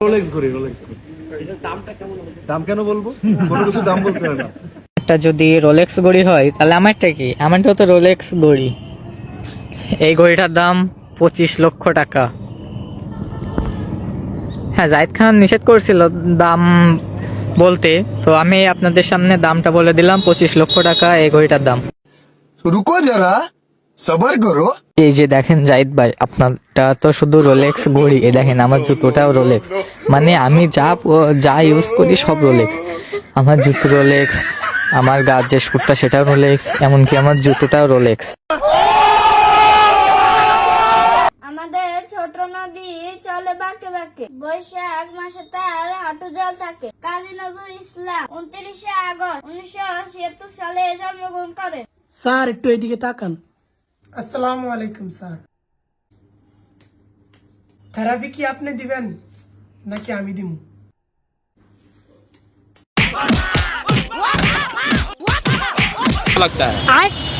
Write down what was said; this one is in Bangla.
রোলেক্স ঘড়ি, রোলেক্স ঘড়ি। দাম কেন বলবো? কোনো কিছু দাম বলতে হয় না। একটা যদি রোলেক্স ঘড়ি হয় তাহলে আমারটা কি? আমারটা তো রোলেক্স ঘড়ি। এই ঘড়িটার দাম 25 লক্ষ টাকা। হ্যাঁ, জাহিদ খান নিষেধ করেছিল দাম বলতে, তো আমি আপনাদের সামনে দামটা বলে দিলাম, 25 লক্ষ টাকা এই ঘড়িটার দাম। रुको जरा सबर करो। এই যে দেখেন জাহিদ ভাই, আপনারটা তো শুধু রোলেক্স ঘড়ি, এই দেখেন আমার জুতোটাও রোলেক্স। মানে আমি যা ইউজ করি সব রোলেক্স। আমার জুতো রোলেক্স, আমার গার যে স্যুটটা সেটাও রোলেক্স, এমনকি আমার জুতোটাও রোলেক্স। আমাদের ছোট নদী চলে বাঁকে বাঁকে, বৈশাখ মাসে তার হাঁটু জল থাকে। কাজী নজরুল ইসলাম 29 আগস্ট 1976 সালে জন্মগ্রহণ করেন। স্যার একটু এদিকে তাকান। আসসালামু আলাইকুম স্যার। থেরাপি কি আপনি দিবেন নাকি আমি দিব? लगता है